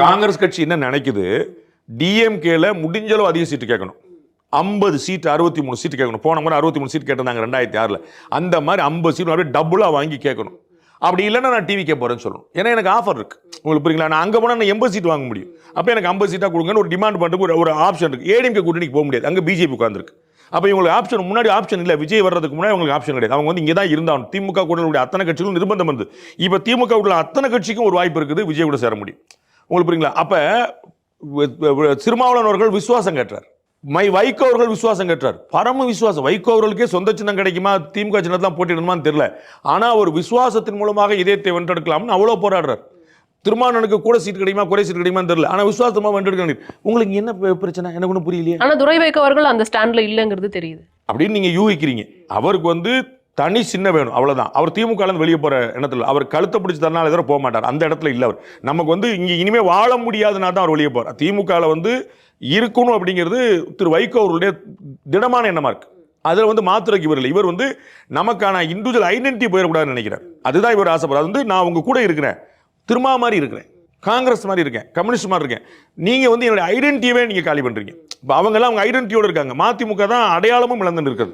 காங்கிரஸ் கட்சி என்ன நினைக்குது, டிஎம்கேல முடிஞ்சளவு அதிக சீட்டு கேட்கணும். 50 சீட் 63 சீட் கேட்கணும். போன முறை 63 சீட் கேட்டாங்க 2006. அந்த மாதிரி 50 சீட் அப்படியே டபுளா வாங்கி கேட்கணும். அப்படி இல்லைன்னா நான் டிவி போறேன்னு சொல்லணும். ஏன்னா எனக்கு ஆஃபர் இருக்கு. உங்களுக்கு புரியுங்களா? நான் அங்கே போனால் நான் 80 சீட் வாங்க முடியும். அப்போ எனக்கு 50 சீட்டாக கொடுங்கன்னு ஒரு டிமாண்ட் பண்ணுறதுக்கு ஒரு ஆப்ஷன் இருக்கு. ஏடிஎம்கே கூட்டணிக்கு போக முடியாது, அங்கே பிஜேபி உட்காந்துருக்கு. அப்போ இவங்களுக்கு ஆப்ஷன் முன்னாடி ஆப்ஷன் இல்லை. விஜய் வர்றதுக்கு முன்னாடி அவங்களுக்கு ஆப்ஷன் கிடையாது. அவங்க வந்து இங்கே தான் இருந்தாலும் திமுக கூட்டணியுடைய அத்தனை கட்சிகளும் நிர்பந்தம் வந்து இப்போ திமுக உள்ள அத்தனை கட்சிக்கும் ஒரு வாய்ப்பு இருக்குது விஜய் கூட சேர முடியும். உங்களுக்கு புரியுங்களா? அப்போ திருமாவளவன் அவர்கள் விசுவாசம் கேட்டார், வைகோ அவர்கள் விசுவாசம் கேட்டார், பரம விசுவாசம். வைகோ அவர்களுக்கே சொந்த சின்னம் கிடைக்குமா, திமுக சின்னத்தான் போட்டிடணுமான்னு தெரியல. ஆனால் ஒரு விசுவாசத்தின் மூலமாக இதயத்தை வென்றெடுக்கலாம்னு அவ்வளோ போராடுறார். திருமாவளவனுக்கு கூட சீட் கிடைக்குமா, குறை சீட் கிடைக்குமான்னு தெரியல. ஆனால் விசுவாசமா வென்றெடுக்க உங்களுக்கு என்ன பிரச்சனை எனக்கு ஒன்றும் புரியலையே. ஆனால் துரை வைகோ அவர்கள் அந்த ஸ்டாண்ட்ல இல்லைங்கிறது தெரியுது அப்படின்னு நீங்க யூகிக்கிறீங்க. அவருக்கு வந்து தனி சின்ன வேணும், அவ்வளவுதான். அவர் திமுக வெளியே போற எண்ணத்தில் அவர் கழுத்தை பிடிச்சி தரனால எதிர போக மாட்டார். அந்த இடத்துல இல்லை அவர். நமக்கு வந்து இங்க இனிமே வாழ முடியாதுன்னா தான் அவர் வெளியே போறார். திமுக வந்து இருக்கணும் அப்படிங்கிறது திரு வைகோ அவர்களுடைய திடமான எண்ணமா இருக்கு. அதில் வந்து மாத்திரைக்கு இவர் இல்லை. இவர் வந்து நமக்கான இண்டிவிஜுவல் ஐடென்டிட்டி போயிடக்கூடாதுன்னு நினைக்கிறார். அதுதான் இவர் ஆசைப்படுறார். வந்து நான் உங்க கூட இருக்கிறேன், திருமா மாதிரி இருக்கிறேன், காங்கிரஸ் மாதிரி இருக்கேன், கம்யூனிஸ்ட் மாதிரி இருக்கேன், நீங்க வந்து என்னுடைய ஐடென்டிட்டியவே நீங்க காலி பண்றீங்க. இப்போ அவங்க எல்லாம் அவங்க ஐடென்டிட்டியோட இருக்காங்க. மதிமுக தான் அடையாளமும் இழந்துட்டு இருக்குது.